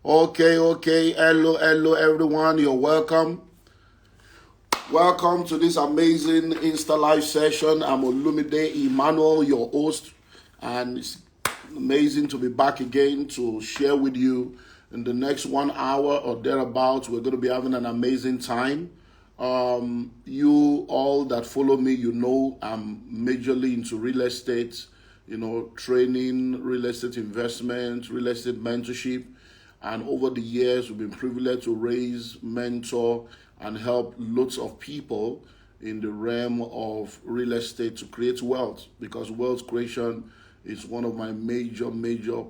Okay. Hello, everyone. You're welcome. Welcome to this amazing Insta Live session. I'm Olumide Emmanuel, your host, and it's amazing to be back again to share with you in the next 1 hour or thereabouts. We're going to be having an amazing time. You all that follow me, you know I'm majorly into real estate, training, real estate investment, real estate mentorship. And over the years, we've been privileged to raise, mentor, and help lots of people in the realm of real estate to create wealth, because wealth creation is one of my major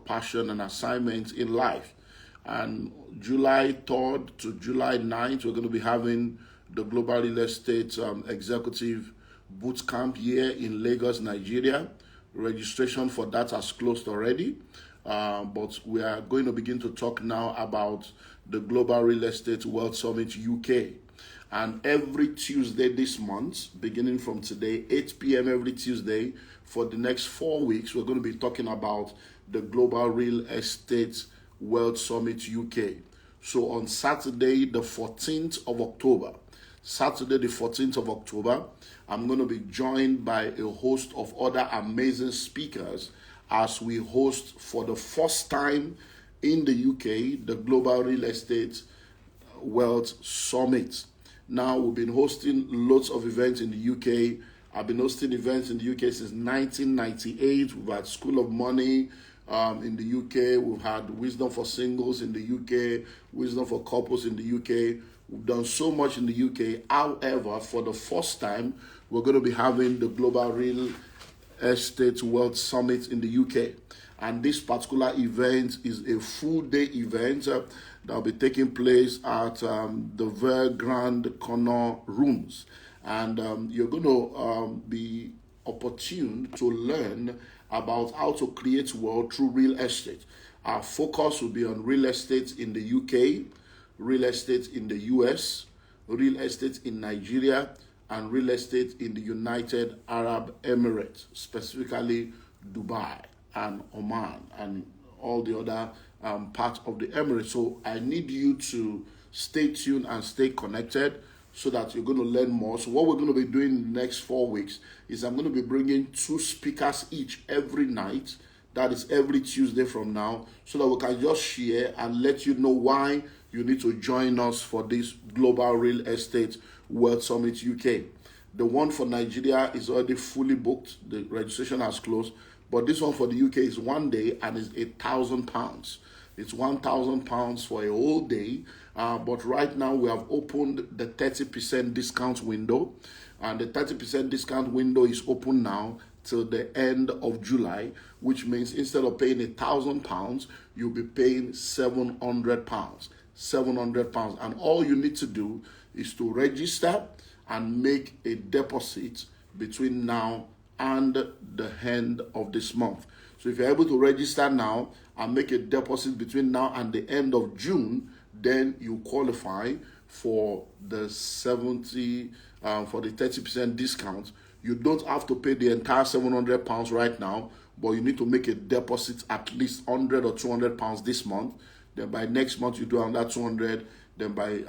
passion and assignments in life. And July 3rd to July 9th, we're going to be having the Global Real Estate Executive Boot Camp here in Lagos, Nigeria. Registration for that has closed already. But we are going to begin to talk now about the Global Real Estate World Summit UK. And every Tuesday this month, beginning from today, 8 p.m. every Tuesday, for the next 4 weeks, we're going to be talking about the Global Real Estate World Summit UK. So on Saturday, the 14th of October, I'm going to be joined by a host of other amazing speakers as we host for the first time in the UK the Global Real Estate World Summit. Now, we've been hosting lots of events in the UK. I've been hosting events in the UK since 1998. We've had School of Money in the UK. We've had Wisdom for Singles in the UK, Wisdom for Couples in the UK. We've done so much in the UK. However, for the first time, we're going to be having the Global Real Estate World Summit in the UK. And this particular event is a full-day event that will be taking place at the Ver Grand Connaught Rooms. And you're going to be opportune to learn about how to create wealth through real estate. Our focus will be on real estate in the UK, real estate in the US, real estate in Nigeria, and real estate in the United Arab Emirates, specifically Dubai and Oman and all the other parts of the Emirates. So I need you to stay tuned and stay connected so that you're going to learn more. So what we're going to be doing in the next 4 weeks is I'm going to be bringing 2 speakers each every night. That is every Tuesday from now, so that we can just share and let you know why you need to join us for this Global Real Estate World Summit UK. The one for Nigeria is already fully booked. The registration has closed. But this one for the UK is 1 day and is £1,000. It's £1,000 for a whole day. But right now we have opened the 30% discount window. And the 30% discount window is open now till the end of July, which means instead of paying £1,000, you'll be paying £700. £700. And all you need to do is to register and make a deposit between now and the end of this month. So if you're able to register now and make a deposit between now and the end of June, then you qualify for the 30% discount. You don't have to pay the entire £700 right now, but you need to make a deposit at least £100 or £200 this month. Then by next month you do another 200. Then by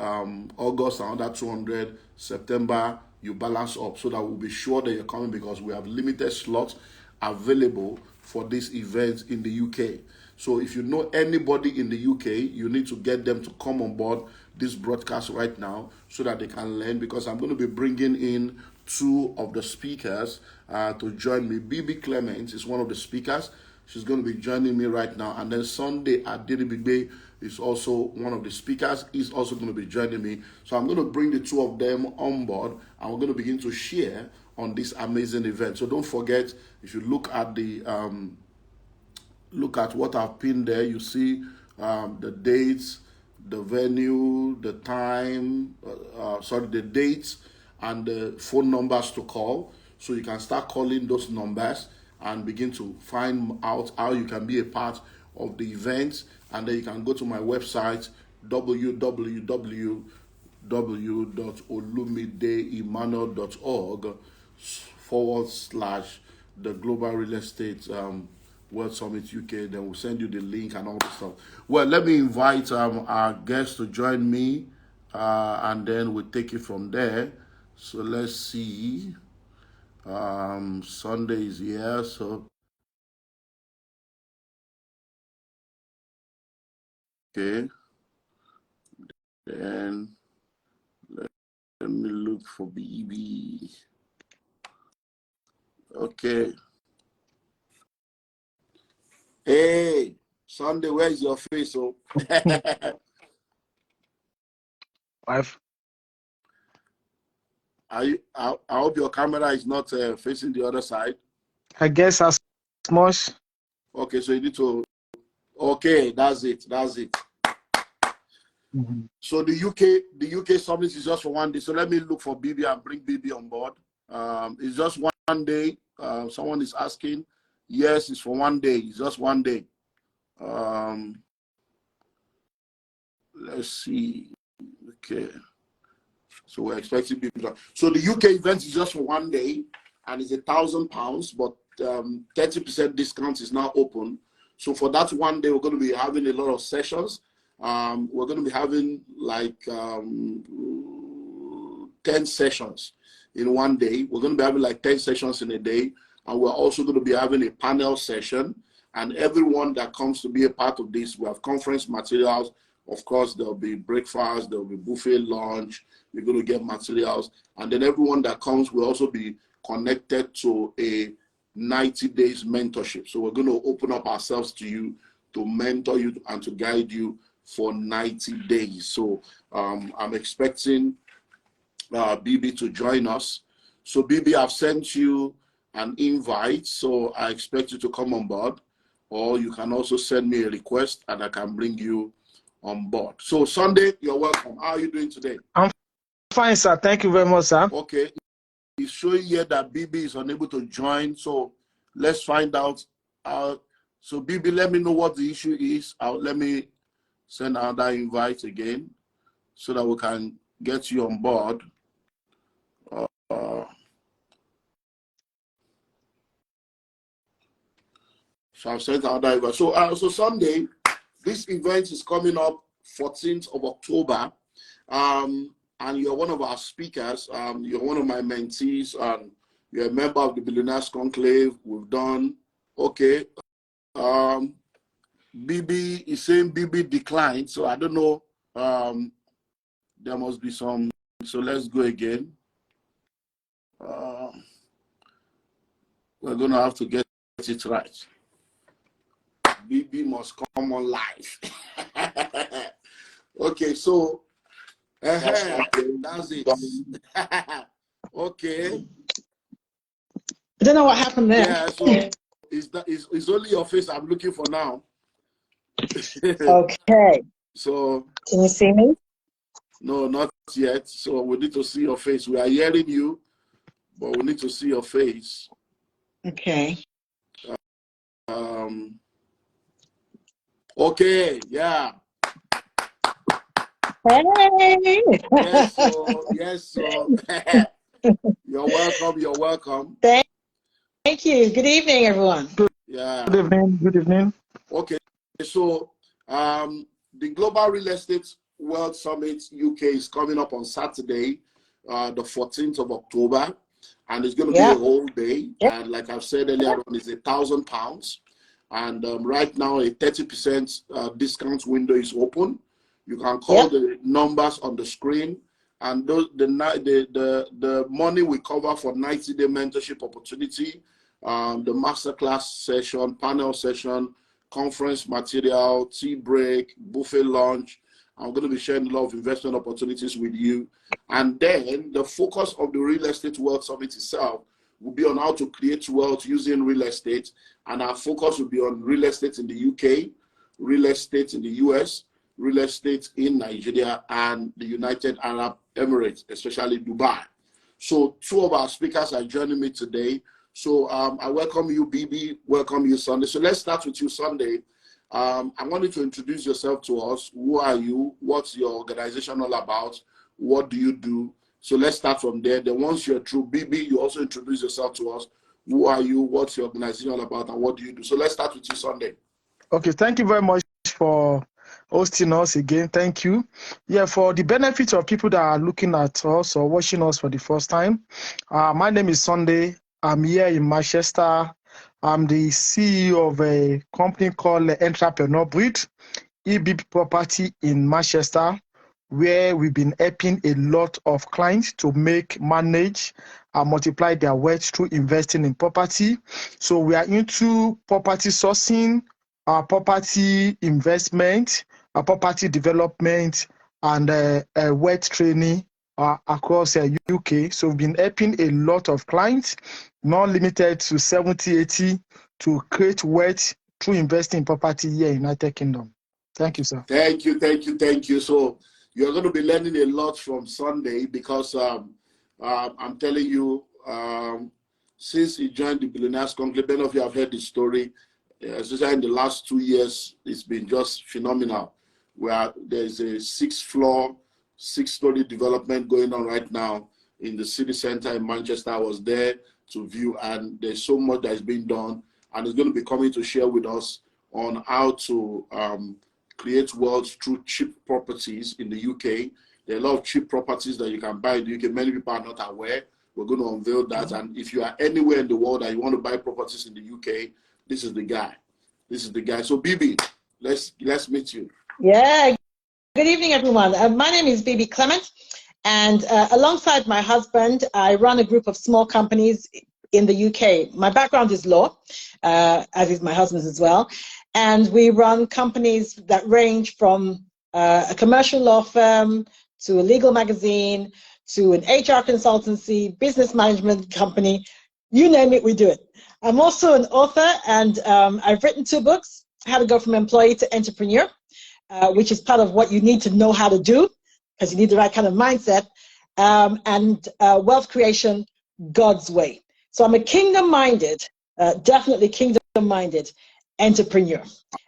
August another 200. September you balance up, so that we'll be sure that you're coming, because we have limited slots available for this event in the UK. So if you know anybody in the UK, you need to get them to come on board this broadcast right now so that they can learn, because I'm going to be bringing in 2 of the speakers to join me. Bebe Clement is one of the speakers. She's going to be joining me right now. And then Sunday, Aderibigbe is also one of the speakers. He's also going to be joining me. So I'm going to bring the 2 of them on board, and we're going to begin to share on this amazing event. So don't forget, if you look at the look at what I've pinned there, you see the dates, the venue, the time, the dates, and the phone numbers to call. So you can start calling those numbers and begin to find out how you can be a part of the event. And then you can go to my website, www.olumideemmanuel.org / the Global Real Estate World Summit UK. Then we'll send you the link and all the stuff. Well, let me invite our guests to join me, and then we'll take it from there. So let's see. Sunday is here, so okay. Then let me look for BB. Okay. Hey, Sunday, where's your face? Oh, Five. I hope your camera is not facing the other side. I guess as much. Okay, so you need to. Okay, that's it. That's it. So the UK summit is just for one day. So let me look for BB and bring BB on board. It's just one day. Someone is asking. Yes, it's for one day. It's just one day. Let's see. Okay. So we're expecting people. So the UK event is just for one day, and it's £1,000, but 30% discount is now open. So for that one day, we're going to be having a lot of sessions. We're going to be having like 10 sessions in one day. We're going to be having like 10 sessions in a day, and we're also going to be having a panel session. And everyone that comes to be a part of this, we have conference materials. Of course, there'll be breakfast, there'll be buffet lunch. We're going to get materials. And then everyone that comes will also be connected to a 90 days mentorship. So we're going to open up ourselves to you, to mentor you and to guide you for 90 days. So I'm expecting BB to join us. So BB, I've sent you an invite. So I expect you to come on board. Or you can also send me a request and I can bring you on board. So Sunday, you're welcome. How are you doing today? I'm fine, sir. Thank you very much, sir. Okay. It's showing here that BB is unable to join. So let's find out. So BB, let me know what the issue is. Let me send another invite again so that we can get you on board. So I've sent another invite. So Sunday, this event is coming up 14th of October. And you're one of our speakers. You're one of my mentees, and you're a member of the Billionaires Conclave. We've done, okay. BB is saying BB declined, so I don't know. There must be some, so let's go again. We're going to have to get it right. BB must come on live. Okay, so that's it. Okay. I don't know what happened there. Yeah, so it's only your face I'm looking for now. Okay. So can you see me? No, not yet. So we need to see your face. We are hearing you, but we need to see your face. Okay. Okay, yeah. Hey. Yes, so you're welcome. You're welcome. Thank you. Good evening, everyone. Yeah. Good evening. Good evening. Okay, so the Global Real Estate World Summit UK is coming up on Saturday, the 14th of October, and it's going to be a whole day. And like I've said earlier on, it's £1,000. And right now, a 30% discount window is open. You can call the numbers on the screen, and the money we cover for 90-day mentorship opportunity, the masterclass session, panel session, conference material, tea break, buffet lunch. I'm going to be sharing a lot of investment opportunities with you. And then the focus of the Real Estate World Summit itself will be on how to create wealth using real estate. And our focus will be on real estate in the UK, real estate in the US, real estate in Nigeria, and the United Arab Emirates, especially Dubai. So two of our speakers are joining me today. So I welcome you, BB. Welcome you, Sunday. So let's start with you, Sunday. I want you to introduce yourself to us. Who are you? What's your organization all about? What do you do? So let's start from there. Then once you're through, BB, you also introduce yourself to us. Who are you? What's your organization all about? And what do you do? So let's start with you, Sunday. Okay, thank you very much for hosting us again. Thank you. Yeah, for the benefit of people that are looking at us or watching us for the first time, my name is Sunday. I'm here in Manchester. I'm the CEO of a company called Entrepreneur Breed, EB Property in Manchester, where we've been helping a lot of clients to manage, and multiply their wealth through investing in property. So we are into property sourcing, property investment, property development, and wealth training across UK. So we've been helping a lot of clients, not limited to 70, 80, to create wealth through investing in property here in United Kingdom. Thank you, sir. Thank you. So you're going to be learning a lot from Sunday because I'm telling you, since he joined the Billionaires Conclave, many of you have heard the story. Especially in the last 2 years, it's been just phenomenal. Where there's a 6-story development going on right now in the city center in Manchester. I was there to view, and there's so much that is being done, and he's going to be coming to share with us on how to create wealth through cheap properties in the UK. There are a lot of cheap properties that you can buy in the UK. Many people are not aware. We're going to unveil that. And if you are anywhere in the world and you want to buy properties in the UK, this is the guy. This is the guy. So, Bebe, let's meet you. Yeah. Good evening, everyone. My name is Bebe Clement, and alongside my husband, I run a group of small companies in the UK. My background is law, as is my husband's as well. And we run companies that range from a commercial law firm to a legal magazine to an HR consultancy, business management company. You name it, we do it. I'm also an author, and I've written 2 books, How to Go from Employee to Entrepreneur, which is part of what you need to know how to do, because you need the right kind of mindset, and Wealth Creation, God's Way. So I'm a kingdom-minded, definitely kingdom-minded entrepreneur.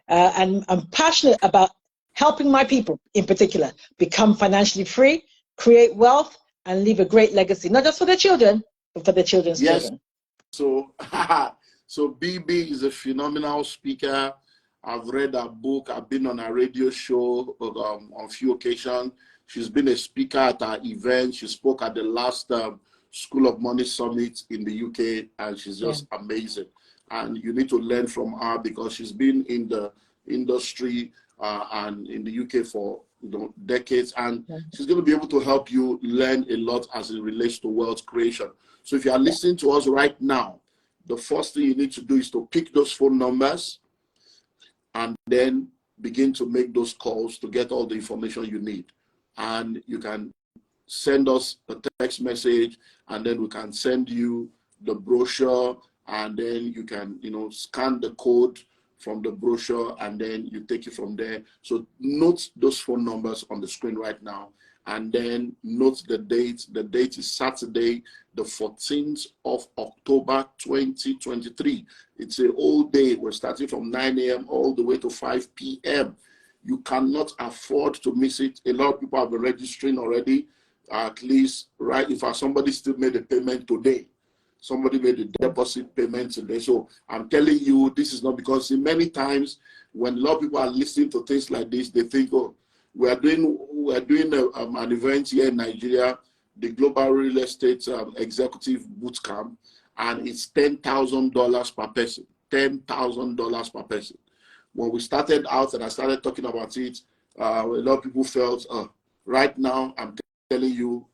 And I'm passionate about helping my people, in particular, become financially free, create wealth, and leave a great legacy, not just for their children, but for their children's children. So, so Bebe is a phenomenal speaker. I've read her book. I've been on a radio show on a few occasions. She's been a speaker at our event. She spoke at the last School of Money Summit in the UK, and she's just amazing. And you need to learn from her because she's been in the industry and in the UK for decades, and she's going to be able to help you learn a lot as it relates to wealth creation. So if you are listening to us right now, the first thing you need to do is to pick those phone numbers and then begin to make those calls to get all the information you need. And you can send us a text message, and then we can send you the brochure, and then you can, scan the code from the brochure, and then you take it from there. So note those phone numbers on the screen right now, and then note the date. The date is Saturday, the 14th of October, 2023. It's a whole day. We're starting from 9 a.m. all the way to 5 p.m. You cannot afford to miss it. A lot of people have been registering already, at least, right? If somebody still made a payment today, somebody made a deposit payment today. So I'm telling you, this is not because many times when a lot of people are listening to things like this, they think, oh, we're doing an event here in Nigeria, the Global Real Estate Executive Boot Camp, and it's $10,000 per person. $10,000 per person. When we started out and I started talking about it, a lot of people felt, right now, I'm telling you,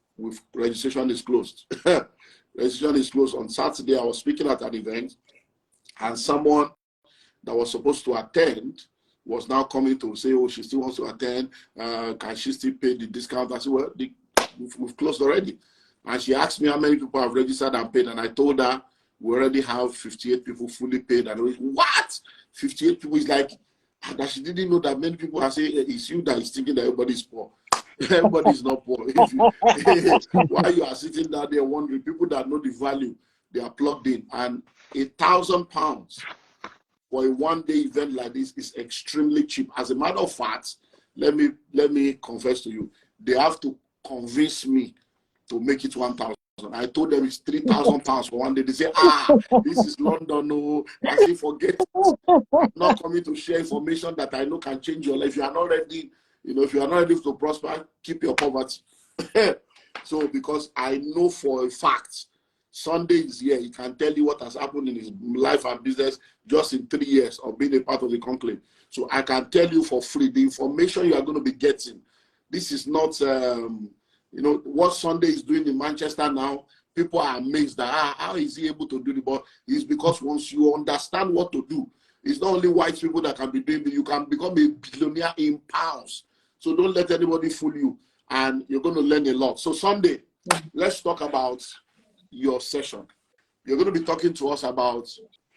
registration is closed. Registration is closed. On Saturday, I was speaking at an event, and someone that was supposed to attend was now coming to say, oh, she still wants to attend. Can she still pay the discount? I said, well, we've closed already. And she asked me how many people have registered and paid, and I told her we already have 58 people fully paid. And I was, what? 58 people is like, that she didn't know that many people are saying, it's you that is thinking that everybody's poor. Everybody's not poor. While you are sitting down there wondering, people that know the value, they are plugged in. And £1,000 for a one-day event like this is extremely cheap. As a matter of fact, let me confess to you, they have to convince me to make it 1,000 I told them it's 3,000 pounds for one day. They say, this is London. No, I say, forget it. I'm not coming to share information that I know can change your life. If you are not ready, if you are not ready to prosper, keep your poverty. So, because I know for a fact, Sunday is here. He can tell you what has happened in his life and business just in 3 years of being a part of the conclave. So I can tell you for free the information you are going to be getting. This is not, what Sunday is doing in Manchester now. People are amazed that how is he able to do it? But it's because once you understand what to do, it's not only white people that can be doing it. You can become a billionaire in pounds. So don't let anybody fool you, and you're going to learn a lot. So Sunday, let's talk about your session. You're going to be talking to us about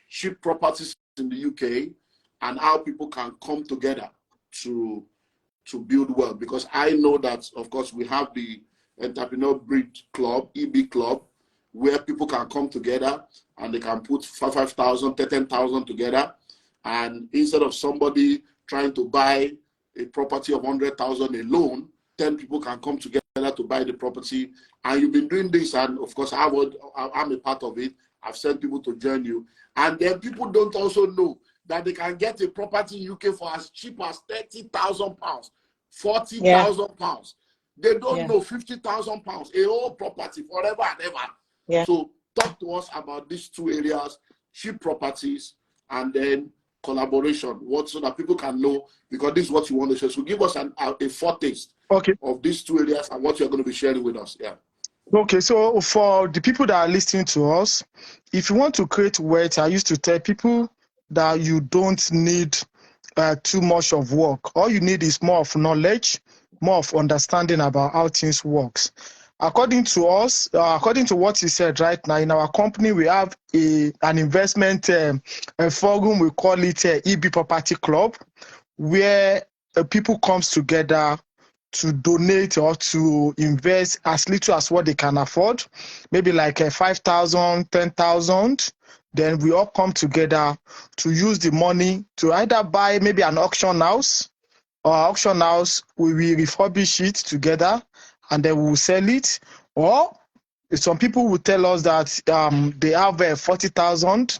cheap properties in the UK and how people can come together to build wealth. Because I know that, of course, we have the Entrepreneur Breed Club, EB Club, where people can come together and they can put 5,000, 10,000 together. And instead of somebody trying to buy a property of 100,000 alone, 10 people can come together to buy the property. And you've been doing this, and of course, I'm a part of it. I've sent people to join you. And then people don't also know that they can get a property in UK for as cheap as 30,000 pounds, 40,000 pounds. They don't know 50,000 pounds, a whole property forever and ever. Yeah. So talk to us about these two areas, cheap properties and then collaboration, so that people can know, because this is what you want to share. So give us a foretaste of these two areas and what you're going to be sharing with us. Yeah. Okay, so for the people that are listening to us, if you want to create wealth, I used to tell people that you don't need too much of work. All you need is more of knowledge, more of understanding about how things works. According to us, according to what he said right now, in our company, we have an investment forum. We call it EB Property Club, where people comes together to donate or to invest as little as what they can afford, maybe like 5,000, 10,000. Then we all come together to use the money to either buy maybe an auction house, or auction house, we will refurbish it together and then we will sell it. Or some people will tell us that they have 40,000.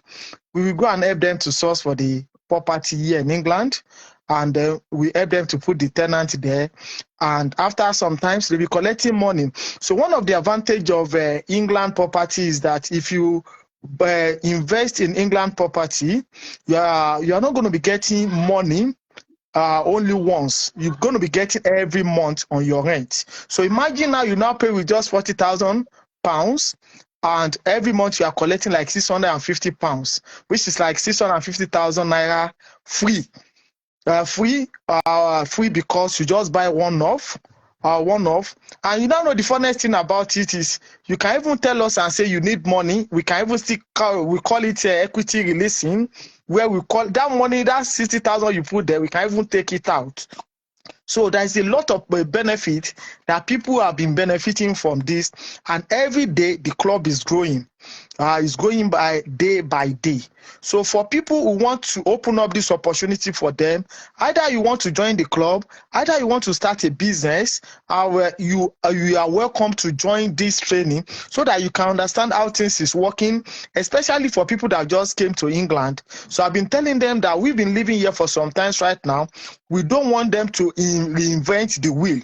We will go and help them to source for the property here in England, and we help them to put the tenant there. And after sometimes they'll be collecting money. So one of the advantage of England property is that if you invest in England property, you are not going to be getting money only once. You're going to be getting every month on your rent. So imagine now you now pay with just 40,000 pounds, and every month you are collecting like 650 pounds, which is like 650,000 naira free. Free because you just buy one off. And you don't know the funniest thing about it is you can even tell us and say you need money. We can even we call it equity releasing, where we call that money, that 60,000 you put there, we can even take it out. So there's a lot of benefit that people have been benefiting from this, and every day the club is growing. It's growing by day. So for people who want to open up this opportunity for them, either you want to join the club, either you want to start a business, you are welcome to join this training so that you can understand how things is working, especially for people that just came to England. So I've been telling them that we've been living here for some time right now. We don't want them to reinvent the wheel.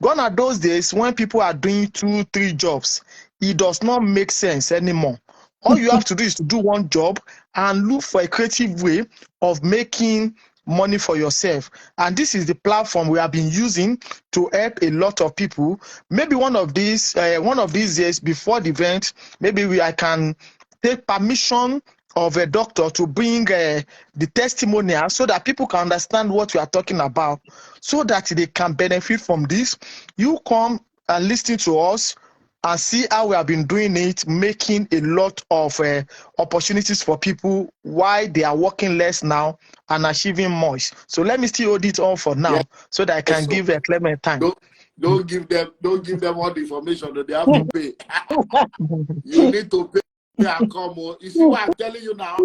Gone are those days when people are doing 2-3 jobs. It does not make sense anymore. All you have to do is to do one job and look for a creative way of making money for yourself. And this is the platform we have been using to help a lot of people. Maybe one of these days before the event, maybe I can take permission of a doctor to bring the testimonial so that people can understand what we are talking about, so that they can benefit from this. You come and listen to us and see how we have been doing it, making a lot of opportunities for people while they are working less now and achieving much. So let me still hold it on for now, so that I can give Clement time. Don't give them all the information that they have to pay. You need to pay and come on. You see what I'm telling you now?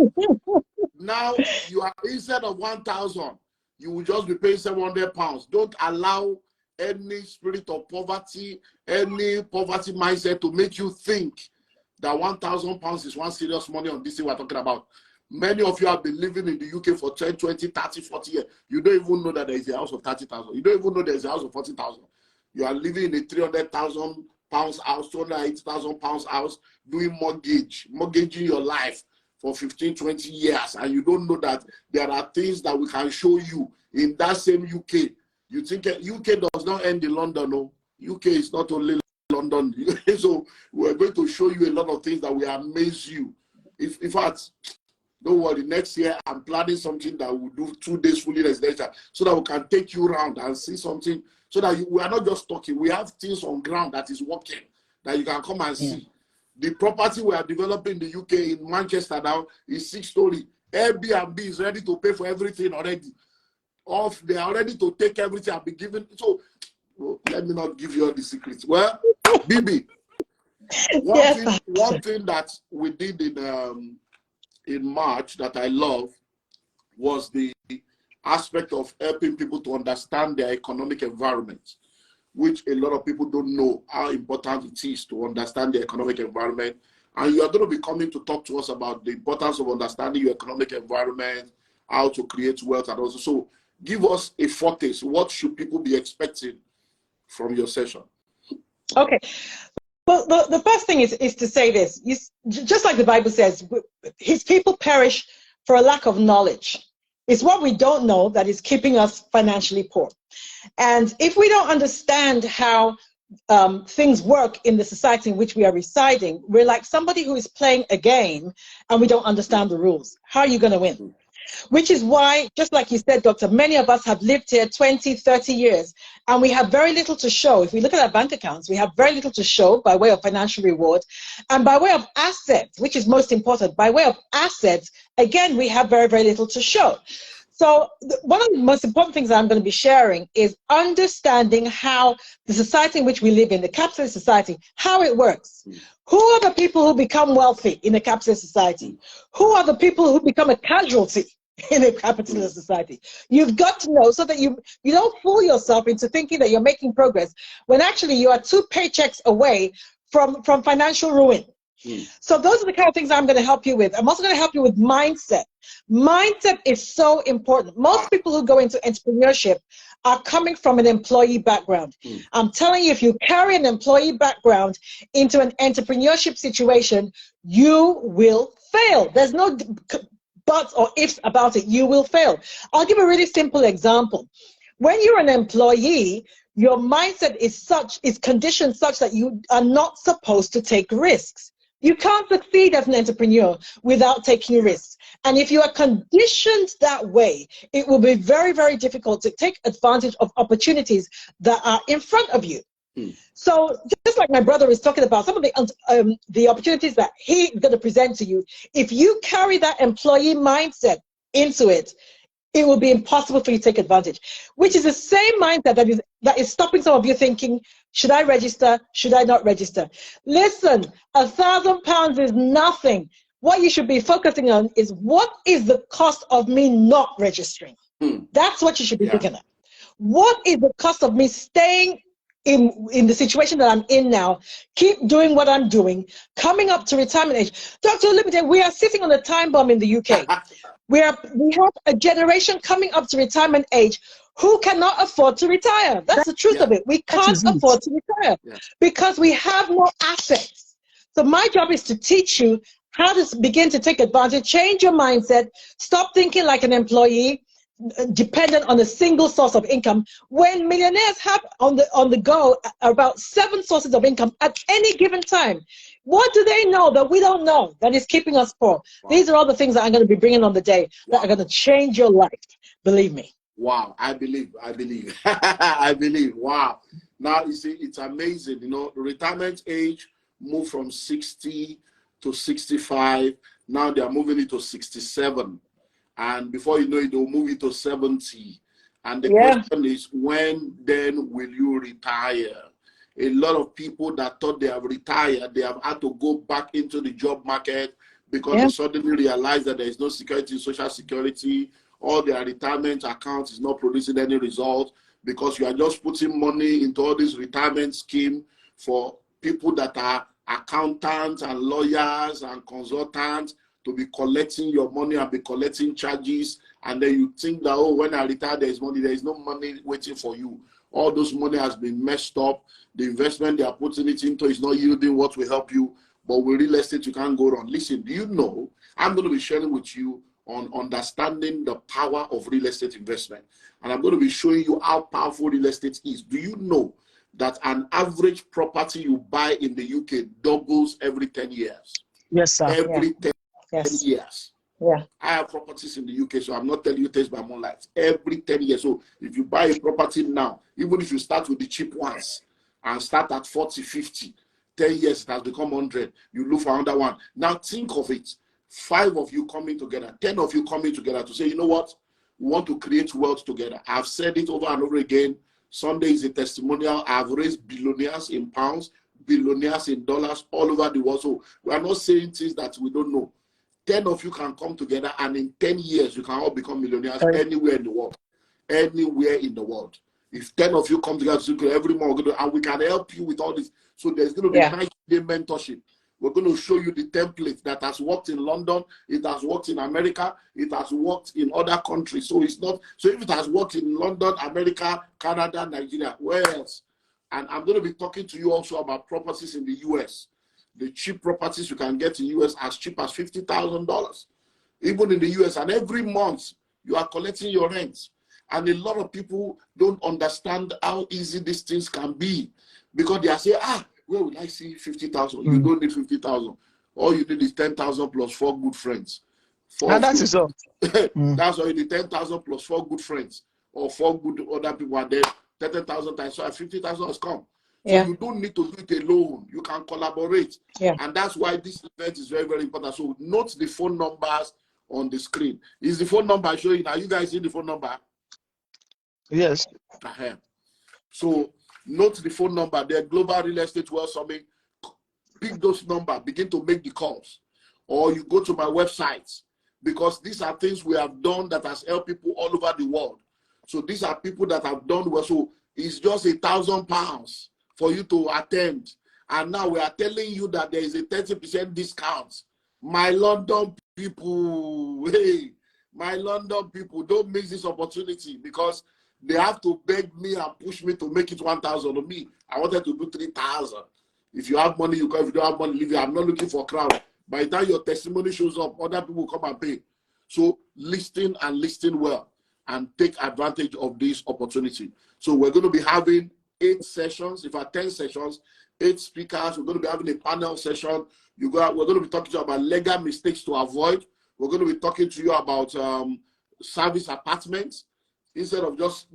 Now you are, instead of 1,000, you will just be paying 700 pounds. Don't allow any spirit of poverty, any poverty mindset to make you think that £1,000 is one serious money on this thing we're talking about. Many of you have been living in the UK for 10, 20, 30, 40 years. You don't even know that there is a house of 30,000. You don't even know there is a house of 40,000. You are living in a £300,000 house, £280,000 house, doing mortgaging your life for 15, 20 years. And you don't know that there are things that we can show you in that same UK. You think UK does not end in London, no? UK is not only London. So we're going to show you a lot of things that will amaze you. In fact, don't worry, next year I'm planning something that will do 2 days fully residential so that we can take you around and see something so that we are not just talking. We have things on ground that is working that you can come and see. The property we are developing in the UK in Manchester now is 6-story. Airbnb is ready to pay for everything already. They are ready to take everything I've been given. So let me not give you all the secrets. Well, Bibi, one thing that we did in March that I love was the aspect of helping people to understand their economic environment, which a lot of people don't know how important it is to understand the economic environment. And you are going to be coming to talk to us about the importance of understanding your economic environment, how to create wealth, and also. So give us a foretaste. What should people be expecting from your session? Okay. Well, the first thing is to say this. Just like the Bible says, his people perish for a lack of knowledge. It's what we don't know that is keeping us financially poor. And if we don't understand how things work in the society in which we are residing, we're like somebody who is playing a game and we don't understand the rules. How are you going to win? Which is why, just like you said, Doctor, many of us have lived here 20, 30 years, and we have very little to show. If we look at our bank accounts, we have very little to show by way of financial reward. And by way of assets, which is most important, by way of assets, again, we have very, very little to show. So one of the most important things that I'm going to be sharing is understanding how the society in which we live in, the capitalist society, how it works. Who are the people who become wealthy in a capitalist society? Who are the people who become a casualty in a capitalist society? You've got to know so that you don't fool yourself into thinking that you're making progress when actually you are 2 paychecks away from financial ruin. So those are the kind of things I'm going to help you with. I'm also going to help you with mindset. Mindset is so important. Most people who go into entrepreneurship are coming from an employee background. I'm telling you, if you carry an employee background into an entrepreneurship situation, you will fail. There's no buts or ifs about it. You will fail. I'll give a really simple example. When you're an employee, your mindset is conditioned such that you are not supposed to take risks. You can't succeed as an entrepreneur without taking risks. And if you are conditioned that way, it will be very, very difficult to take advantage of opportunities that are in front of you. So just like my brother is talking about, some of the opportunities that he's going to present to you, if you carry that employee mindset into it, it will be impossible for you to take advantage, which is the same mindset that is stopping some of you thinking, should I register? Should I not register? Listen, £1,000 is nothing. What you should be focusing on is what is the cost of me not registering? That's what you should be looking at. What is the cost of me staying in the situation that I'm in now, keep doing what I'm doing, coming up to retirement age? Dr. Olumide, we are sitting on a time bomb in the UK. We have a generation coming up to retirement age who cannot afford to retire. That's the truth of it. We can't afford to retire because we have no assets. So my job is to teach you how to begin to take advantage, change your mindset, stop thinking like an employee, dependent on a single source of income, when millionaires have on the go about 7 sources of income at any given time. What do they know that we don't know that is keeping us poor? These are all the things that I'm going to be bringing on the day that are going to change your life. Believe me. Wow, I believe. I believe. Wow. Now, you see, it's amazing. You know, the retirement age moved from 60 to 65. Now they are moving it to 67. And before you know it, they'll move it to 70. And the question is, when then will you retire? A lot of people that thought they have retired, they have had to go back into the job market because they suddenly realize that there is no security, social security, or their retirement account is not producing any result. because you are just putting money into all this retirement scheme for people that are accountants and lawyers and consultants to be collecting your money and be collecting charges. And then you think that, oh, when I retire, there is money. There is no money waiting for you. All those money has been messed up. The investment they are putting it into is not yielding what will help you. But with real estate, you can't go wrong. Listen, do you know, I'm going to be sharing with you on understanding the power of real estate investment. And I'm going to be showing you how powerful real estate is. Do you know that an average property you buy in the UK doubles every 10 years? Yes, sir. Every 10 years. Yeah. I have properties in the UK, so I'm not telling you taste by moonlight. Every 10 years. So if you buy a property now, even if you start with the cheap ones and start at 40, 50, 10 years, it has become 100. You look for another one. Now think of it. 5 of you coming together, 10 of you coming together to say, you know what? We want to create wealth together. I've said it over and over again. Sunday is a testimonial. I've raised billionaires in pounds, billionaires in dollars all over the world. So we are not saying things that we don't know. 10 of you can come together, and in 10 years, you can all become millionaires anywhere in the world. Anywhere in the world. If 10 of you come together every month, and we can help you with all this. So there's going to be 90-day mentorship. We're going to show you the template that has worked in London, it has worked in America, it has worked in other countries. So it's not, so if it has worked in London, America, Canada, Nigeria, where else? And I'm going to be talking to you also about properties in the US. The cheap properties you can get in the US as cheap as $50,000. Even in the US, and every month you are collecting your rent. And a lot of people don't understand how easy these things can be, because they are saying, where would I see 50,000? You don't need 50,000. All you need is 10,000 plus 4 good friends. And that is all. That's all you need, 10,000 plus 4 good friends, or 4 good other people are there. 30,000 times 5, 50,000 has come. So you don't need to do it alone. You can collaborate. And that's why this event is very, very important. So note the phone numbers on the screen. Is the phone number showing? Are you guys seeing the phone number? Yes. So note the phone number there, Global Real Estate Wealth Summit. Pick those numbers, begin to make the calls. Or you go to my website, because these are things we have done that has helped people all over the world. So these are people that have done well. So it's just £1,000 for you to attend. And now we are telling you that there is a 30% discount. My London people, hey, my London people, don't miss this opportunity, because they have to beg me and push me to make it 1,000 of me. I wanted to do 3,000. If you have money, you come. If you don't have money, leave it. I'm not looking for a crowd. By the time your testimony shows up, other people will come and pay. So listen and listen well, and take advantage of this opportunity. So we're going to be having 8 sessions. If I 10 sessions, 8 speakers. We're going to be having a panel session. We're going to be talking to you about legal mistakes to avoid. We're going to be talking to you about service apartments. Instead of just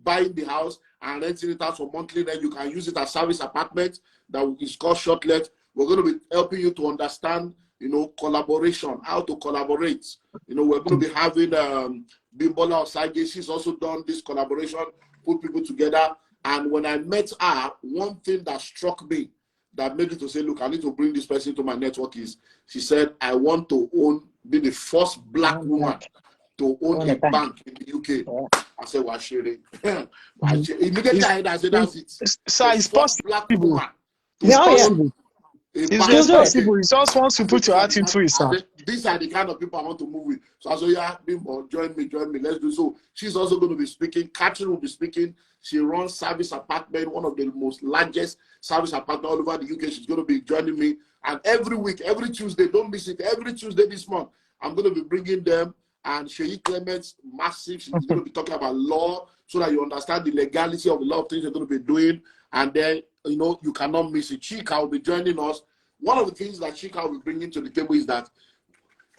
buying the house and renting it out for monthly, then you can use it as service apartment that is called short let. We're going to be helping you to understand, collaboration, how to collaborate. We're going to be having Bimbola Osage. She's also done this collaboration, put people together. And when I met her, one thing that struck me, that made me to say, look, I need to bring this person to my network, is she said, I want to be the first black woman to own a bank in the UK. I said, Washiri. Immediately I said, that's it. So it's possible. Black woman. It's possible. It's possible. It It's just once you put your heart into it, sir. These are the kind of people I want to move with. So I said, yeah, Bimbo, join me. Let's do so. She's also going to be speaking. Catherine will be speaking. She runs service apartment, one of the most largest service apartment all over the UK. She's going to be joining me. And every week, every Tuesday, don't miss it. Every Tuesday this month, I'm going to be bringing them. And Bebe Clement, massive. She's going to be talking about law, so that you understand the legality of a lot of things you're going to be doing. And then, you cannot miss it. Chika will be joining us. One of the things that Chika will be bringing to the table is that,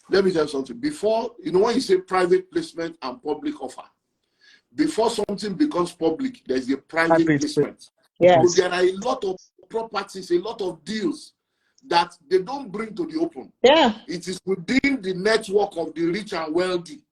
let me tell you something. Before, when you say private placement and public offer, before something becomes public, there's a private placement. Yes. So there are a lot of properties, a lot of deals that they don't bring to the open. Yeah. It is within the network of the rich and wealthy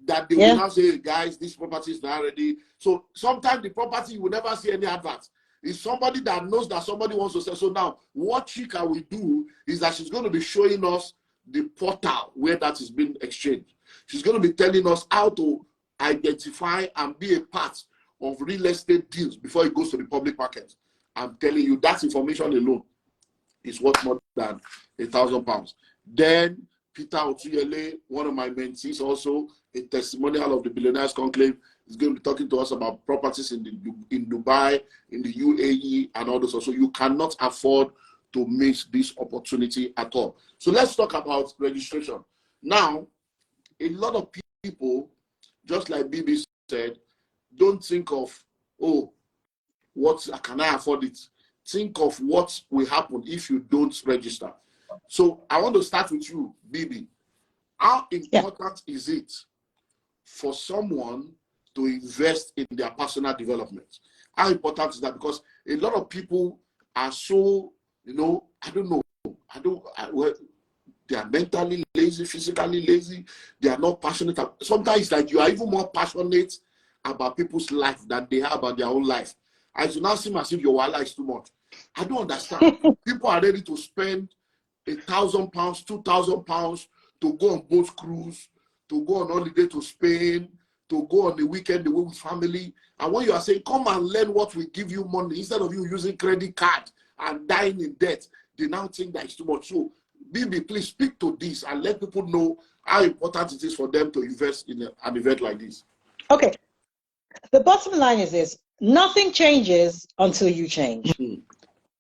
that they will now say, hey, guys, this property is not ready. So sometimes the property, you will never see any adverts. It's somebody that knows that somebody wants to sell. So now what Chika will do is that she's going to be showing us the portal where that is being exchanged. She's going to be telling us how to identify and be a part of real estate deals before it goes to the public market. I'm telling you, that information alone is worth more than £1,000. Then Peter Otuyele, one of my mentees, also a testimonial of the Billionaires Conclave, is going to be talking to us about properties in Dubai, in the UAE, and all those. So you cannot afford to miss this opportunity at all. So let's talk about registration. Now, a lot of people, just like Bebe said, don't think of, oh, what can I afford it? Think of what will happen if you don't register. So I want to start with you, Bebe. How important is it for someone to invest in their personal development? How important is that? Because a lot of people are so, I don't know, they are mentally lazy, physically lazy. They are not passionate. Sometimes it's like you are even more passionate about people's life than they are about their own life. I do not seem as if your wallet is too much. I don't understand. People are ready to spend £1,000, £2,000 to go on boat cruise, to go on holiday to Spain, to go on the weekend away with family. And when you are saying, come and learn what will give you money, instead of you using credit card and dying in debt, they now think that it's too much. So, Bebe, please speak to this and let people know how important it is for them to invest in an event like this. Okay. The bottom line is this: nothing changes until you change.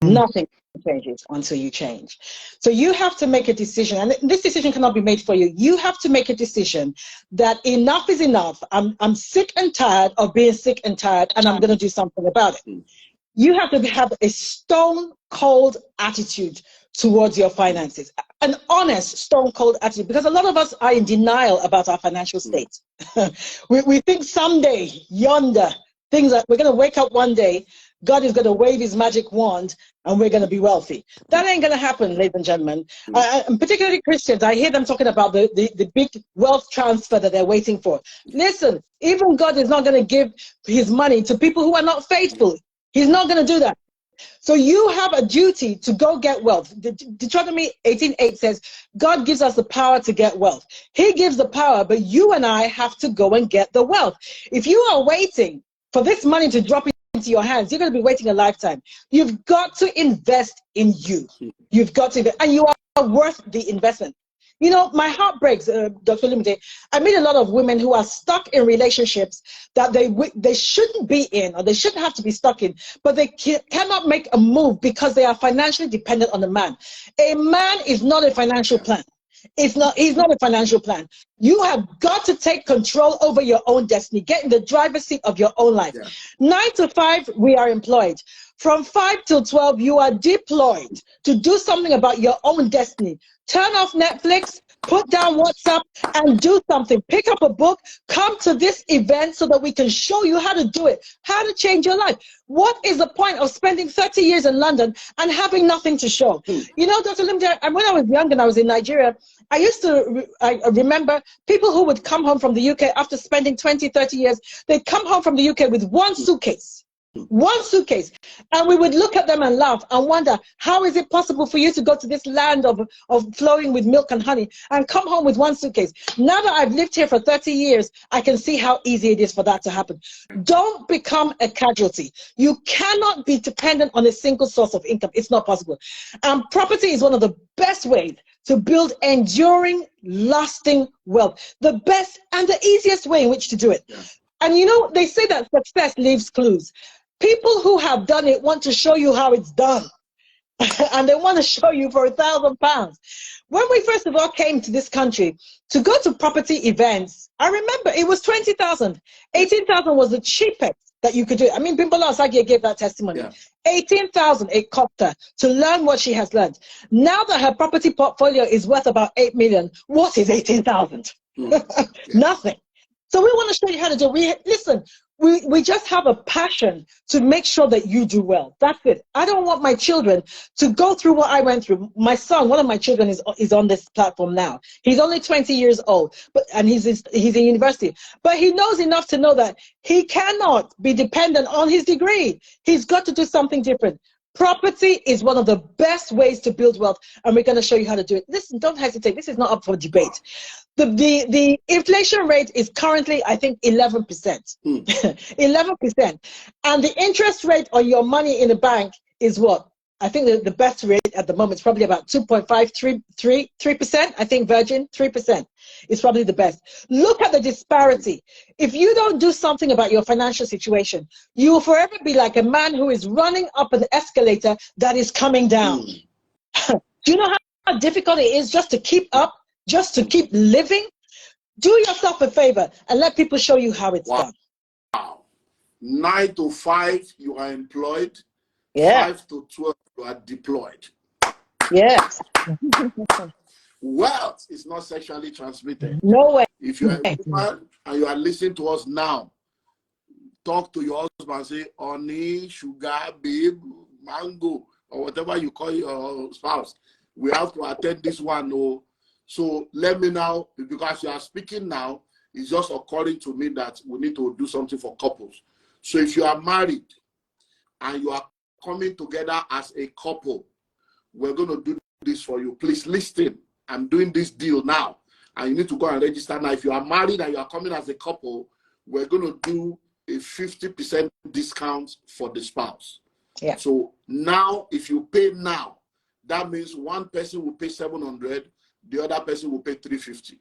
Nothing changes until you change. So you have to make a decision, and this decision cannot be made for you. You have to make a decision that enough is enough. I'm sick and tired of being sick and tired, and I'm going to do something about it. You have to have a stone cold attitude towards your finances, an honest stone cold attitude, because a lot of us are in denial about our financial state. we think someday, yonder, things that we're going to wake up one day, God is going to wave his magic wand and we're going to be wealthy. That ain't going to happen, ladies and gentlemen. And particularly Christians, I hear them talking about the big wealth transfer that they're waiting for. Listen, even God is not going to give his money to people who are not faithful. He's not going to do that. So you have a duty to go get wealth. Deuteronomy 18:8 says, God gives us the power to get wealth. He gives the power, but you and I have to go and get the wealth. If you are waiting for this money to drop into your hands, you're going to be waiting a lifetime. You've got to invest in you. You've got to invest, and you are worth the investment. You know, my heart breaks, Dr. Olumide. I meet a lot of women who are stuck in relationships that they shouldn't be in, or they shouldn't have to be stuck in, but they cannot make a move because they are financially dependent on a man. A man is not a financial plan. He's not a financial plan. You have got to take control over your own destiny. Get in the driver's seat of your own life. Yeah. 9 to 5, we are employed. From 5 till 12, you are deployed to do something about your own destiny. Turn off Netflix, put down WhatsApp, and do something. Pick up a book, come to this event so that we can show you how to do it, how to change your life. What is the point of spending 30 years in London and having nothing to show? You know, Dr. Limder, when I was young and I was in Nigeria, I remember people who would come home from the UK after spending 20, 30 years, they'd come home from the UK with one suitcase. One suitcase, and we would look at them and laugh and wonder, how is it possible for you to go to this land of flowing with milk and honey and come home with one suitcase? Now that I've lived here for 30 years, I can see how easy it is for that to happen. Don't become a casualty. You cannot be dependent on a single source of income. It's not possible. Property is one of the best ways to build enduring, lasting wealth. The best and the easiest way in which to do it. Yeah. And you know, they say that success leaves clues. People who have done it want to show you how it's done. And they want to show you for £1,000. When we first of all came to this country, to go to property events, I remember it was 20,000. 18,000 was the cheapest that you could do. I mean, Bimbola Osage gave that testimony. Yeah. 18,000 it cost her to learn what she has learned. Now that her property portfolio is worth about 8 million, what is 18,000? Yeah. Nothing. So we want to show you how to do it. We just have a passion to make sure that you do well. That's it. I don't want my children to go through what I went through. My son, one of my children is on this platform now. He's only 20 years old, and he's in university. But he knows enough to know that he cannot be dependent on his degree. He's got to do something different. Property is one of the best ways to build wealth, and we're going to show you how to do it. Listen, don't hesitate. This is not up for debate. The inflation rate is currently, I think, 11%. 11%. And the interest rate on your money in the bank is what? I think the best rate at the moment is probably about 2.5-3%. I think Virgin, 3% is probably the best. Look at the disparity. If you don't do something about your financial situation, you will forever be like a man who is running up an escalator that is coming down. Do you know how difficult it is just to keep up, just to keep living? Do yourself a favor and let people show you how it's done. Wow. 9 to 5, you are employed. Yeah. 5 to 12, you are deployed. Yes. Wealth is not sexually transmitted. No way. If you are a woman and you are listening to us now, talk to your husband and say, honey, sugar, babe, mango, or whatever you call your spouse. We have to attend this one. Oh. So let me now, because you are speaking now, it's just occurring to me that we need to do something for couples. So if you are married and you are coming together as a couple, we're going to do this for you. Please listen. I'm doing this deal now, and you need to go and register now. If you are married and you are coming as a couple, we're going to do a 50% discount for the spouse. Yeah. So now, if you pay now, that means one person will pay 700, the other person will pay 350.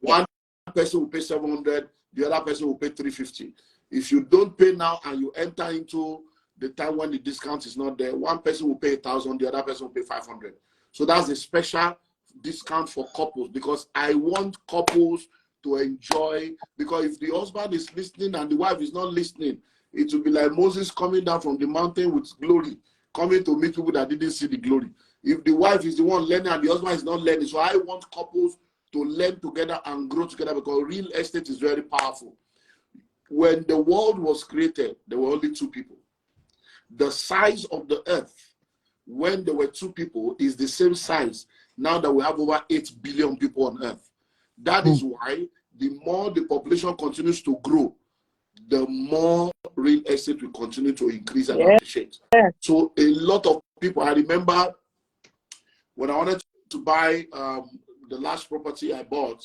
One person will pay 700, the other person will pay 350. If you don't pay now and you enter into the time when the discount is not there, one person will pay 1,000, the other person will pay 500. So that's a special discount for couples, because I want couples to enjoy, because if the husband is listening and the wife is not listening, it will be like Moses coming down from the mountain with glory, coming to meet people that didn't see the glory. If the wife is the one learning and the husband is not learning, so I want couples to learn together and grow together, because real estate is very powerful. When the world was created, there were only two people. The size of the earth when there were two people is the same size now that we have over 8 billion people on earth. That is why the more the population continues to grow, the more real estate will continue to increase and appreciate. So a lot of people, I remember when I wanted to buy the last property I bought,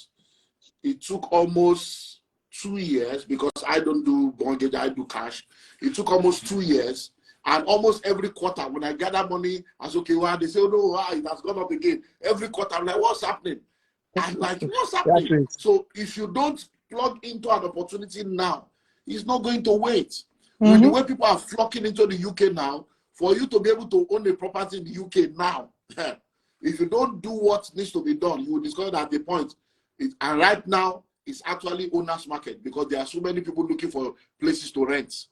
it took almost 2 years, because I don't do mortgage, I do cash. It took almost 2 years. And almost every quarter, when I gather money, I say, okay, well, they say, oh, no, it has gone up again. Every quarter, I'm like, what's happening? I'm like, what's happening? So if you don't plug into an opportunity now, it's not going to wait. With the way people are flocking into the UK now, for you to be able to own a property in the UK now, if you don't do what needs to be done, you will discover that the point is, and right now, it's actually owner's market, because there are so many people looking for places to rent.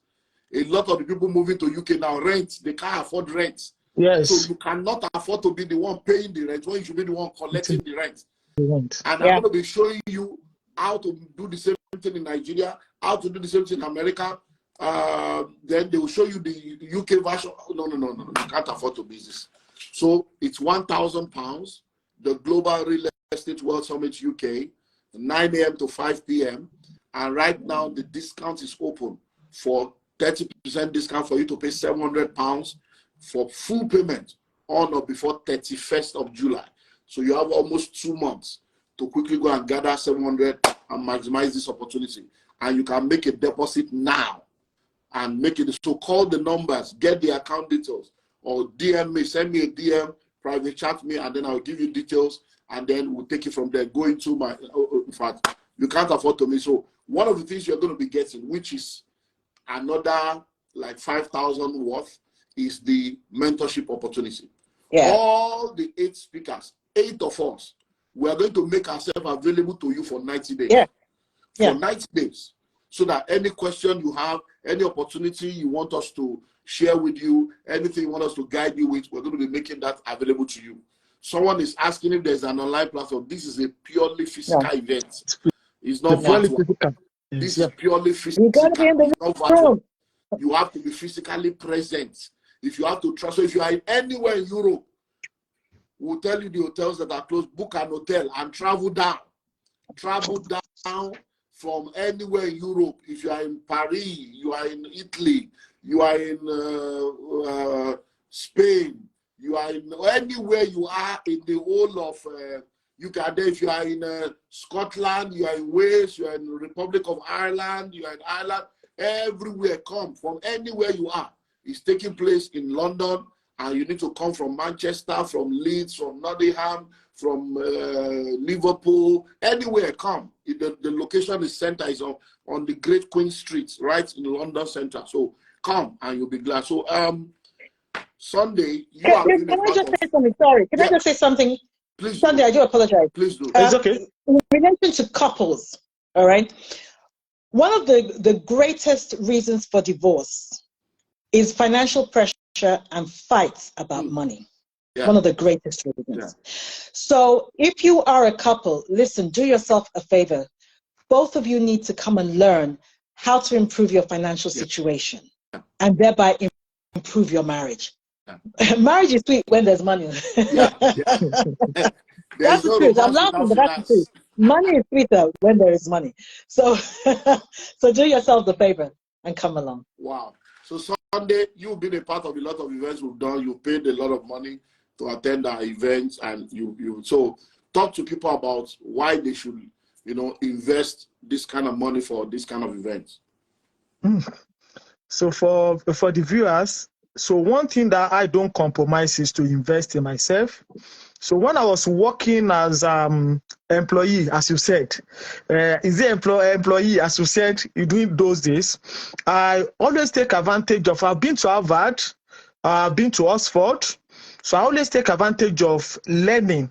A lot of the people moving to UK now rent. They can't afford rent. Yes. So you cannot afford to be the one paying the rent when you should be the one collecting the rent. And I'm going to be showing you how to do the same thing in Nigeria, how to do the same thing in America. Then they will show you the UK version. No. You can't afford to be this. So it's £1,000. The Global Real Estate World Summit UK, 9 a.m. to 5 p.m. And right now the discount is open for 30% discount for you to pay £700 for full payment on or before 31st of July. So you have almost 2 months to quickly go and gather 700 and maximize this opportunity. And you can make a deposit now and make it. So call the numbers, get the account details, or DM me, send me a DM, private chat me, and then I'll give you details, and then we'll take it from there. Go into my, in fact, you can't afford to me. So one of the things you're going to be getting, which is another like 5,000 worth, is the mentorship opportunity. All the 8 speakers, 8 of us, we are going to make ourselves available to you for 90 days. For 90 days. So that any question you have, any opportunity you want us to share with you, anything you want us to guide you with, we're going to be making that available to you. Someone is asking if there's an online platform. This is a purely physical event. It's not virtual. This is purely physical. You got to be in the room. You have to be physically present. If you have to trust, so if you are anywhere in Europe, we'll tell you the hotels that are closed. Book an hotel and travel down. Travel down from anywhere in Europe. If you are in Paris, you are in Italy, you are in Spain, you are in anywhere you are in the whole of UK. If you are in Scotland, you are in Wales, you are in the Republic of Ireland, you are in Ireland, everywhere come from anywhere you are. It's taking place in London, and you need to come from Manchester, from Leeds, from Nottingham, from Liverpool, anywhere come. The location is center is on the Great Queen Street, right in London Center. So come and you'll be glad. So Sunday, you are Can I just say something? Sorry, can I just say something? Please Sunday, I do apologize. Please do. It's okay. In relation to couples, all right, one of the greatest reasons for divorce is financial pressure and fights about money. Yeah. One of the greatest reasons. Yeah. So if you are a couple, listen, do yourself a favor. Both of you need to come and learn how to improve your financial situation and thereby improve your marriage. Yeah. Marriage is sweet when there's money. Yeah. That's the truth. I'm laughing, but that's the truth. Money is sweeter when there is money. So, so do yourself the favor and come along. Wow. So Sunday, you've been a part of a lot of events we've done. You paid a lot of money to attend our events, and you so talk to people about why they should, invest this kind of money for this kind of events. So for the viewers, so one thing that I don't compromise is to invest in myself. So when I was working as employee, as you said, is the employee, as you said, during those days, I always take advantage of, I've been to Harvard, I've been to Oxford, so I always take advantage of learning.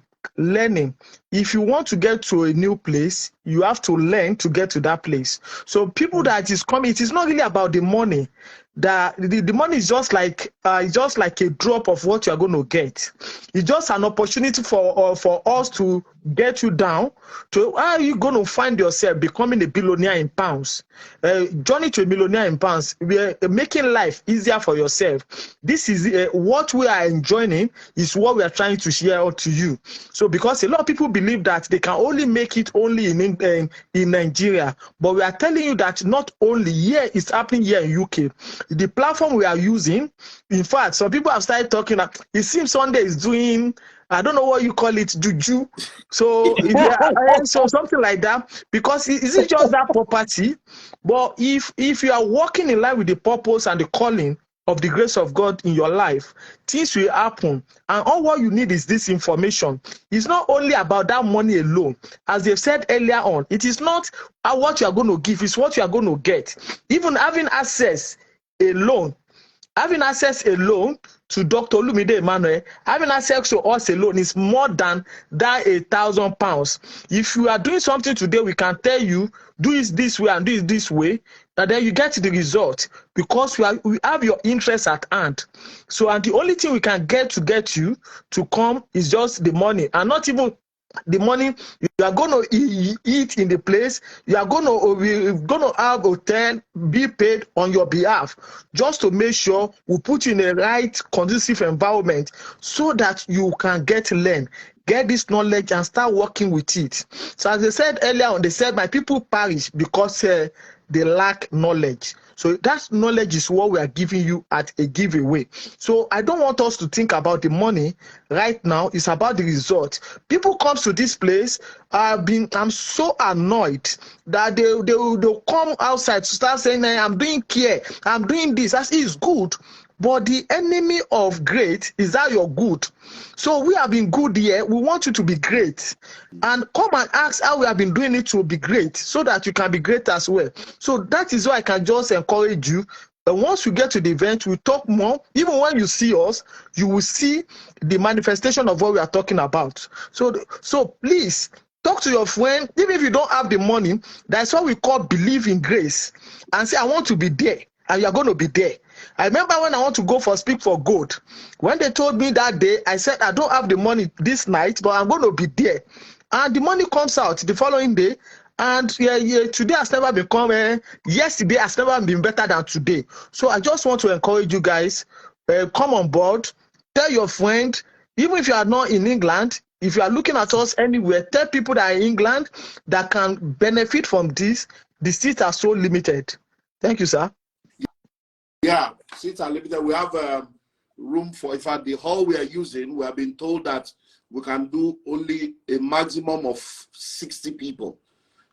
If you want to get to a new place, you have to learn to get to that place. So people that is coming, it is not really about the money. The money is just like a drop of what you are going to get. It's just an opportunity for us to get you down to how are you going to find yourself becoming a billionaire in pounds, journey to a millionaire in pounds. We are making life easier for yourself. This is what we are enjoying is what we are trying to share out to you. So because a lot of people believe that they can only make it only in Nigeria, but we are telling you that not only here, it's happening here in UK. The platform we are using, in fact, some people have started talking. It seems Sunday is doing, I don't know what you call it, juju. So, so something like that. Because is it just that property? But if you are walking in line with the purpose and the calling of the grace of God in your life, things will happen. And all what you need is this information. It's not only about that money alone. As they've said earlier on, it is not what you are going to give, it's what you are going to get. Even having access alone to Dr. Olumide Emmanuel, having access to us alone is more than £1,000. If you are doing something today, we can tell you, do it this way and do it this way, and then you get the result because we have your interest at hand. So, and the only thing we can get you to come is just the money, and not even the money you are going to eat in the place. You are going to have hotel be paid on your behalf, just to make sure we put you in a right conducive environment so that you can get this knowledge and start working with it. So as they said earlier on, they said my people perish because they lack knowledge. So that knowledge is what we are giving you at a giveaway. So I don't want us to think about the money right now. It's about the result. People come to this place. I'm so annoyed that they'll come outside to start saying, I'm doing care, I'm doing this. That is good. But the enemy of great is that you're good. So we have been good here. We want you to be great. And come and ask how we have been doing it to be great so that you can be great as well. So that is why I can just encourage you. And once you get to the event, we talk more. Even when you see us, you will see the manifestation of what we are talking about. So please, talk to your friend. Even if you don't have the money, that's what we call believe in grace. And say, I want to be there. And you are going to be there. I remember when I want to go for Speak for Gold. When they told me that day, I said, I don't have the money this night, but I'm going to be there. And the money comes out the following day. And today has never become, yesterday has never been better than today. So I just want to encourage you guys, come on board, tell your friend, even if you are not in England, if you are looking at us anywhere, tell people that are in England that can benefit from this. The seats are so limited. Thank you, sir. Yeah, seats are limited. We have room for, in fact, the hall we are using, we have been told that we can do only a maximum of 60 people.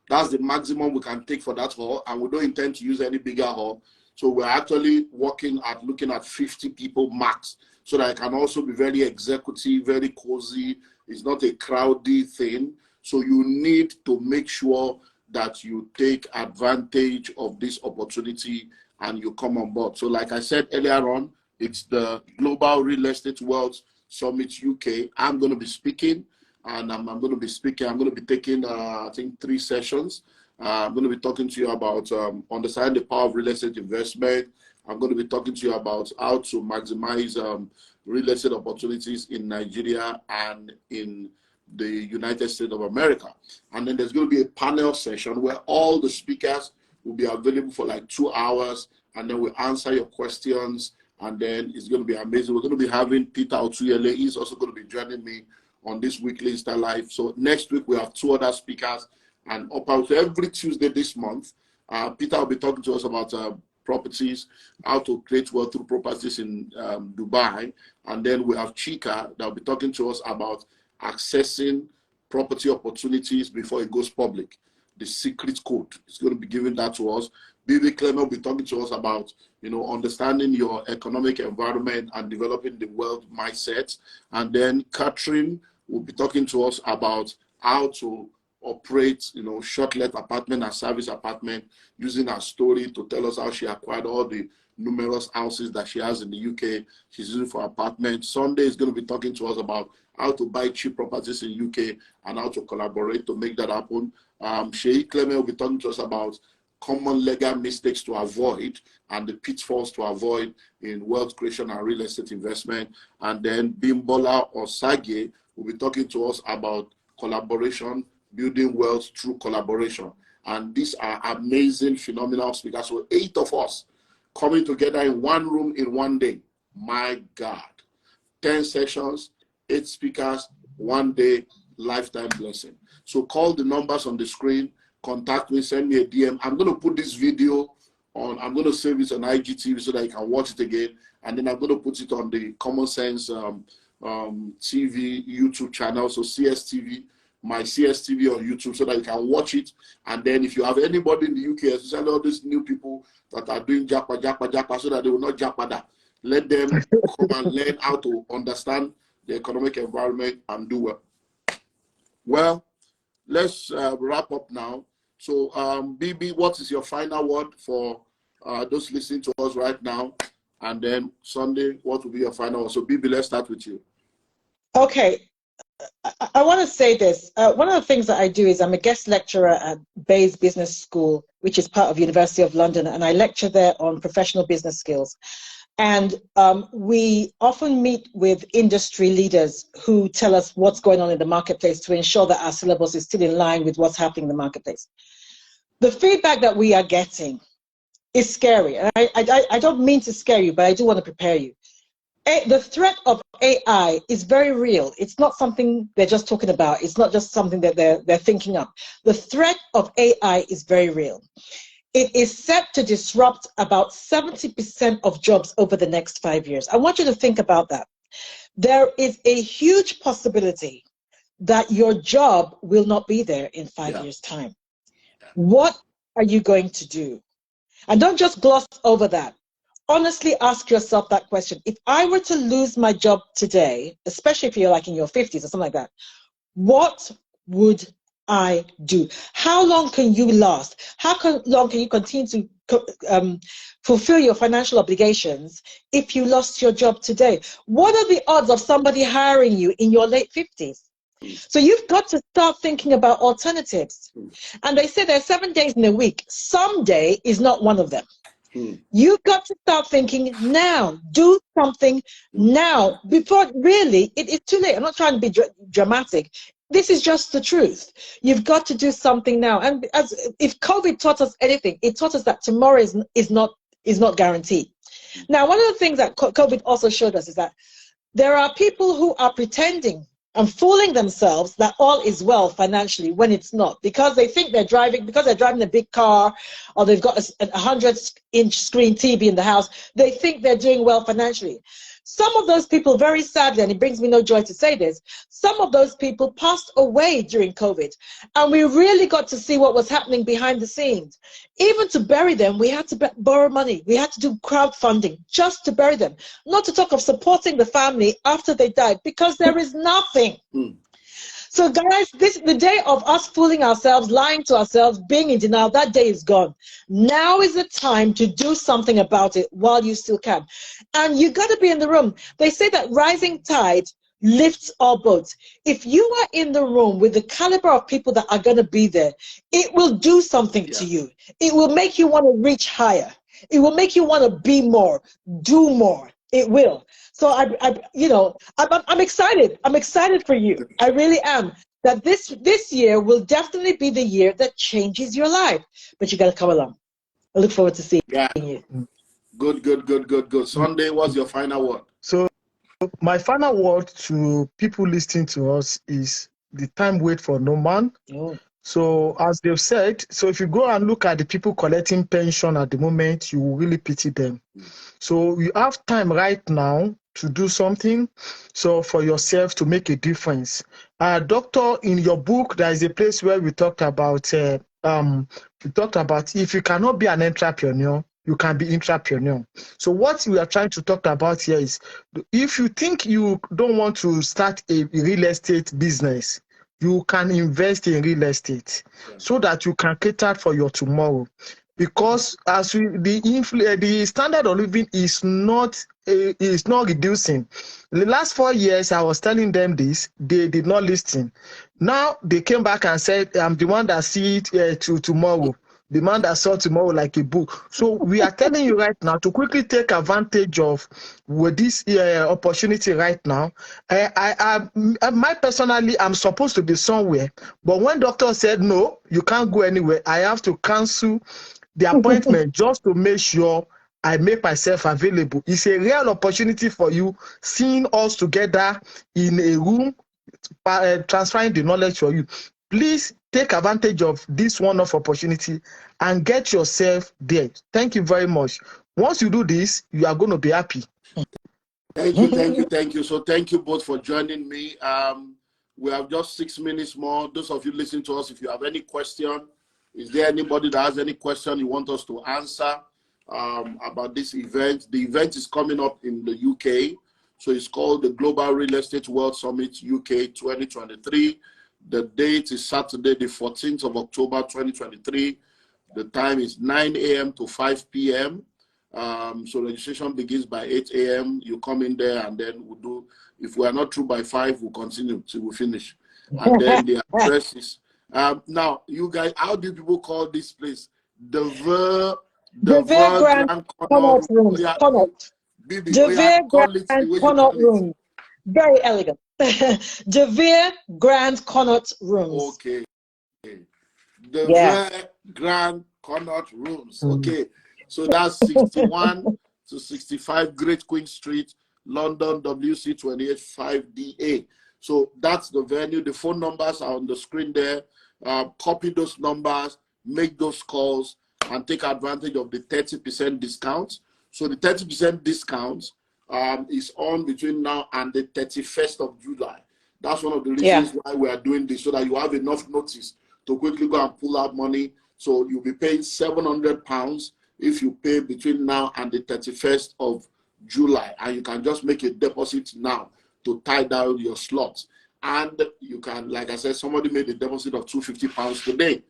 That's the maximum we can take for that hall, and we don't intend to use any bigger hall. So we're actually looking at 50 people max, so that it can also be very executive, very cozy. It's not a crowded thing. So you need to make sure that you take advantage of this opportunity and you come on board. So like I said earlier on, it's the Global Real Estate World Summit UK. I'm going to be speaking, and I'm going to be taking, I think, 3 sessions. I'm going to be talking to you about understanding the power of real estate investment. I'm going to be talking to you about how to maximize real estate opportunities in Nigeria and in the United States of America. And then there's going to be a panel session where all the speakers will be available for like 2 hours, and then we'll answer your questions. And then it's going to be amazing. We're going to be having Peter Otuyele. He's also going to be joining me on this weekly Insta Live. So next week we have 2 other speakers, and up until every Tuesday this month, Peter will be talking to us about properties, how to create wealth through properties in Dubai. And then we have Chika that will be talking to us about accessing property opportunities before it goes public. The secret code is going to be giving that to us. Bebe Clement will be talking to us about, understanding your economic environment and developing the wealth mindset. And then Catherine will be talking to us about how to operate, short-let apartment and service apartment, using her story to tell us how she acquired all the numerous houses that she has in the UK. She's using for apartments. Sunday is going to be talking to us about how to buy cheap properties in UK and how to collaborate to make that happen. Sheikh Clement will be talking to us about common legal mistakes to avoid and the pitfalls to avoid in wealth creation and real estate investment. And then Bimbola Osage will be talking to us about collaboration, building wealth through collaboration. And these are amazing, phenomenal speakers. So 8 of us coming together in one room in one day. My God. 10 sessions, 8 speakers, 1 day, lifetime blessing. So call the numbers on the screen, contact me, send me a DM. I'm going to put this video on, I'm going to save it on IGTV so that you can watch it again. And then I'm going to put it on the Common Sense TV YouTube channel. So CSTV, my CSTV on YouTube, so that you can watch it. And then if you have anybody in the UK, especially all these new people that are doing japa, so that they will not japa that, let them come and learn how to understand the economic environment and do well. Well, let's wrap up now. So, BB, what is your final word for those listening to us right now? And then Sunday, what will be your final word? So, BB, let's start with you. Okay. I want to say this. One of the things that I do is I'm a guest lecturer at Bayes Business School, which is part of University of London, and I lecture there on professional business skills. And we often meet with industry leaders who tell us what's going on in the marketplace to ensure that our syllabus is still in line with what's happening in the marketplace. The feedback that we are getting is scary. And I don't mean to scare you, but I do want to prepare you. The threat of AI is very real. It's not something they're just talking about. It's not just something that they're thinking up. The threat of AI is very real. It is set to disrupt about 70% of jobs over the next 5 years. I want you to think about that. There is a huge possibility that your job will not be there in 5 years' time. What are you going to do? And don't just gloss over that. Honestly ask yourself that question. If I were to lose my job today, especially if you're like in your 50s or something like that, what would I do? How long can you last? How long can you continue to fulfill your financial obligations if you lost your job today? What are the odds of somebody hiring you in your late 50s? So you've got to start thinking about alternatives. And they say there are 7 days in a week. Someday is not one of them. You've got to start thinking now. Do something now before really it is too late. I'm not trying to be dramatic. This is just the truth. You've got to do something now. And if COVID taught us anything, it taught us that tomorrow is not guaranteed. Now, one of the things that COVID also showed us is that there are people who are pretending and fooling themselves that all is well financially when it's not, because they think they're driving a big car, or they've got a 100-inch screen TV in the house. They think they're doing well financially. Some of those people, very sadly, and it brings me no joy to say this, some of those people passed away during COVID. And we really got to see what was happening behind the scenes. Even to bury them, we had to borrow money. We had to do crowdfunding just to bury them. Not to talk of supporting the family after they died, because there is nothing. So guys, the day of us fooling ourselves, lying to ourselves, being in denial, that day is gone. Now is the time to do something about it while you still can. And you got to be in the room. They say that rising tide lifts all boats. If you are in the room with the caliber of people that are going to be there, it will do something to you. It will make you want to reach higher. It will make you want to be more, do more. It will. So I'm excited. I'm excited for you. I really am. That this year will definitely be the year that changes your life. But you got to come along. I look forward to seeing you. Good. Sunday, what's your final word? So my final word to people listening to us is the time wait for no man. So as they've said, so if you go and look at the people collecting pension at the moment, you will really pity them. So you have time right now to do something, so for yourself to make a difference. Doctor, in your book, there is a place where we talked about if you cannot be an entrepreneur, you can be intrapreneur. So what we are trying to talk about here is, if you think you don't want to start a real estate business, you can invest in real estate so that you can cater for your tomorrow. Because as the standard of living is not reducing. The last 4 years, I was telling them this, they did not listen. Now they came back and said, I'm the one that see it to tomorrow. The man that saw tomorrow like a book. So we are telling you right now to quickly take advantage of with this opportunity right now. I personally, I'm supposed to be somewhere, but when doctor said no, you can't go anywhere, I have to cancel the appointment just to make sure I make myself available. It's a real opportunity for you, seeing us together in a room, transferring the knowledge for you. Please take advantage of this one-off opportunity and get yourself there. Thank you very much. Once you do this, you are going to be happy. Thank you. So thank you both for joining me. We have just 6 minutes more. Those of you listening to us, if you have any question, is there anybody that has any question you want us to answer about this event? The event is coming up in the UK. So it's called the Global Real Estate World Summit UK 2023. The date is Saturday, the 14th of October, 2023. The time is 9 a.m. to 5 p.m. So registration begins by 8 a.m. You come in there and then we'll do, if we are not through by 5, we'll continue till we finish. And then the address is, now you guys, how do people call this place? The Grand Connaught Room. Grand Connaught Room. Very elegant. Devere Grand Connaught Rooms. Okay. The Grand Connaught Rooms. Okay. So that's 61 to 65 Great Queen Street, London, WC 285DA. So that's the venue. The phone numbers are on the screen there. Copy those numbers, make those calls, and take advantage of the 30% discount. So the 30% discount is on between now and the 31st of July. That's one of the reasons why we are doing this, so that you have enough notice to quickly go and pull out money. So you'll be paying £700 if you pay between now and the 31st of July. And you can just make a deposit now to tie down your slots. And you can, like I said, somebody made a deposit of £250 today.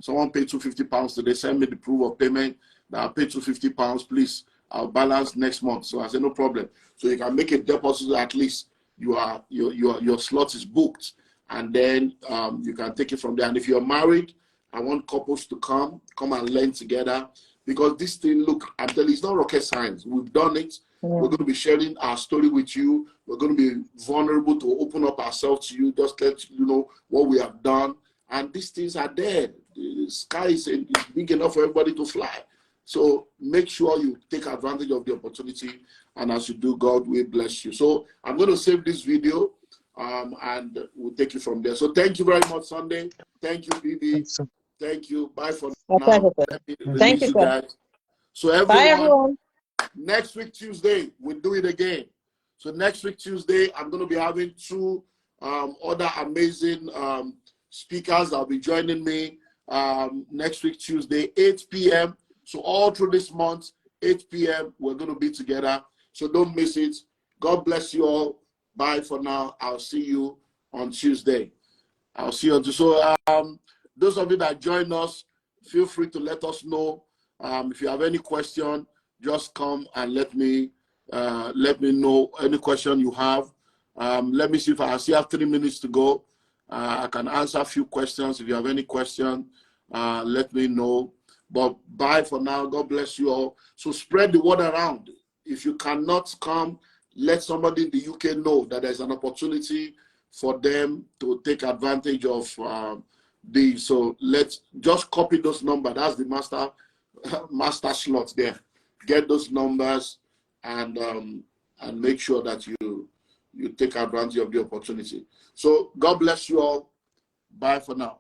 Someone paid £250 today, send me the proof of payment that I paid £250, please. I'll balance next month. So I said, no problem. So you can make a deposit, at least your slot is booked, and then you can take it from there. And if you're married, I want couples to come and learn together, because this thing, look, I'm telling you, it's not rocket science. We've done it. We're going to be sharing our story with you. We're going to be vulnerable to open up ourselves to you, just let you know what we have done. And these things are there. The sky is big enough for everybody to fly. So make sure you take advantage of the opportunity, and as you do, God will bless you. So I'm going to save this video, and we'll take you from there. So thank you very much, Sunday. Thank you, Bebe. Thank you. Bye for now. Thank you, guys. So everyone, bye, everyone. Next week, Tuesday, we'll do it again. So next week, Tuesday, I'm going to be having two other amazing speakers that will be joining me next week, Tuesday, 8 p.m. So all through this month, 8 p.m., we're going to be together. So don't miss it. God bless you all. Bye for now. I'll see you on Tuesday. I'll see you on Tuesday. So those of you that join us, feel free to let us know. If you have any question, just come and let me know any question you have. Let me see if I still have 3 minutes to go. I can answer a few questions. If you have any question, let me know. But bye for now. God bless you all. So spread the word around. If you cannot come, let somebody in the UK know that there's an opportunity for them to take advantage of these. So let's just copy those numbers. That's the master slot there. Get those numbers and make sure that you take advantage of the opportunity. So God bless you all. Bye for now.